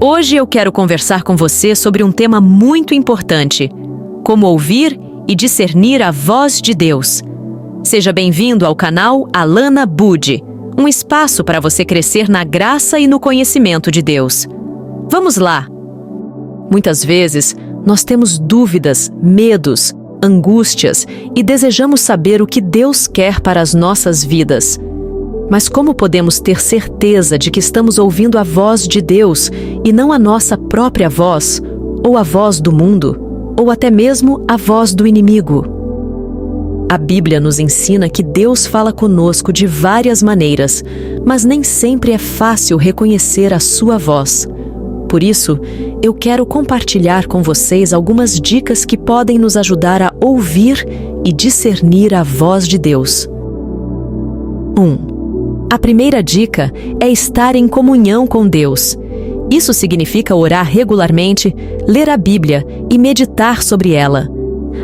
Hoje eu quero conversar com você sobre um tema muito importante: como ouvir e discernir a voz de Deus. Seja bem-vindo ao canal Alana Bud, um espaço para você crescer na graça e no conhecimento de Deus. Vamos lá! Muitas vezes, nós temos dúvidas, medos, angústias e desejamos saber o que Deus quer para as nossas vidas. Mas como podemos ter certeza de que estamos ouvindo a voz de Deus e não a nossa própria voz, ou a voz do mundo, ou até mesmo a voz do inimigo? A Bíblia nos ensina que Deus fala conosco de várias maneiras, mas nem sempre é fácil reconhecer a sua voz. Por isso, eu quero compartilhar com vocês algumas dicas que podem nos ajudar a ouvir e discernir a voz de Deus. 1. A primeira dica é estar em comunhão com Deus. Isso significa orar regularmente, ler a Bíblia e meditar sobre ela.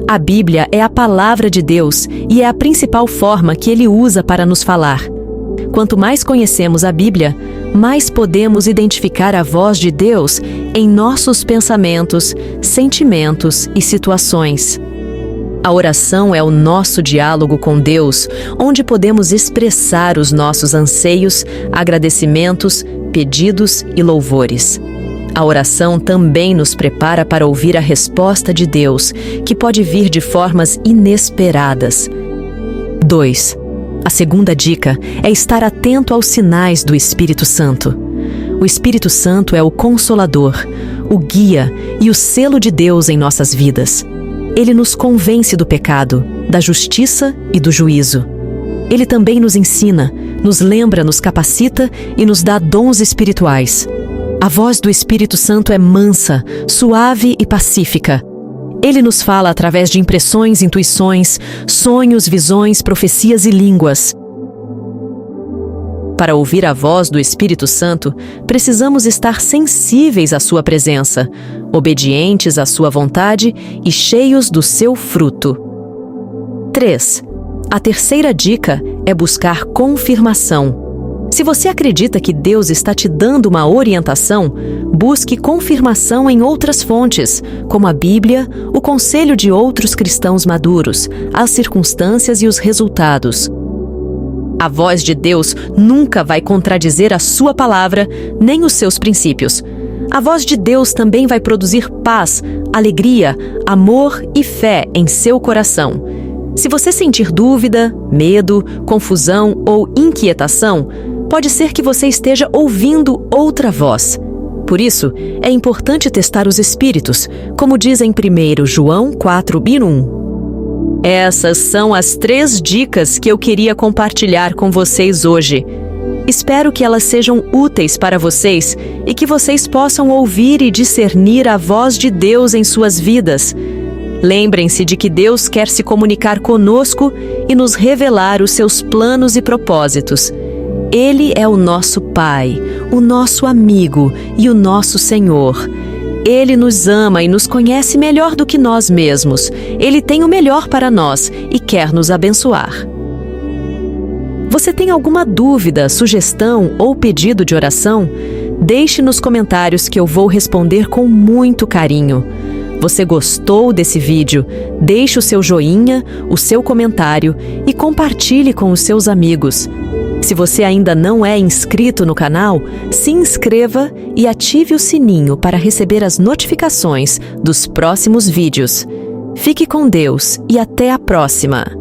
A Bíblia é a palavra de Deus e é a principal forma que Ele usa para nos falar. Quanto mais conhecemos a Bíblia, mais podemos identificar a voz de Deus em nossos pensamentos, sentimentos e situações. A oração é o nosso diálogo com Deus, onde podemos expressar os nossos anseios, agradecimentos, pedidos e louvores. A oração também nos prepara para ouvir a resposta de Deus, que pode vir de formas inesperadas. 2. A segunda dica é estar atento aos sinais do Espírito Santo. O Espírito Santo é o Consolador, o guia e o selo de Deus em nossas vidas. Ele nos convence do pecado, da justiça e do juízo. Ele também nos ensina, nos lembra, nos capacita e nos dá dons espirituais. A voz do Espírito Santo é mansa, suave e pacífica. Ele nos fala através de impressões, intuições, sonhos, visões, profecias e línguas. Para ouvir a voz do Espírito Santo, precisamos estar sensíveis à sua presença, obedientes à sua vontade e cheios do seu fruto. 3. A terceira dica é buscar confirmação. Se você acredita que Deus está te dando uma orientação, busque confirmação em outras fontes, como a Bíblia, o conselho de outros cristãos maduros, as circunstâncias e os resultados. A voz de Deus nunca vai contradizer a sua palavra, nem os seus princípios. A voz de Deus também vai produzir paz, alegria, amor e fé em seu coração. Se você sentir dúvida, medo, confusão ou inquietação, pode ser que você esteja ouvindo outra voz. Por isso, é importante testar os espíritos, como diz em 1 João 4:1. Essas são as 3 dicas que eu queria compartilhar com vocês hoje. Espero que elas sejam úteis para vocês e que vocês possam ouvir e discernir a voz de Deus em suas vidas. Lembrem-se de que Deus quer se comunicar conosco e nos revelar os seus planos e propósitos. Ele é o nosso Pai, o nosso amigo e o nosso Senhor. Ele nos ama e nos conhece melhor do que nós mesmos. Ele tem o melhor para nós e quer nos abençoar. Você tem alguma dúvida, sugestão ou pedido de oração? Deixe nos comentários que eu vou responder com muito carinho. Você gostou desse vídeo? Deixe o seu joinha, o seu comentário e compartilhe com os seus amigos. Se você ainda não é inscrito no canal, se inscreva e ative o sininho para receber as notificações dos próximos vídeos. Fique com Deus e até a próxima!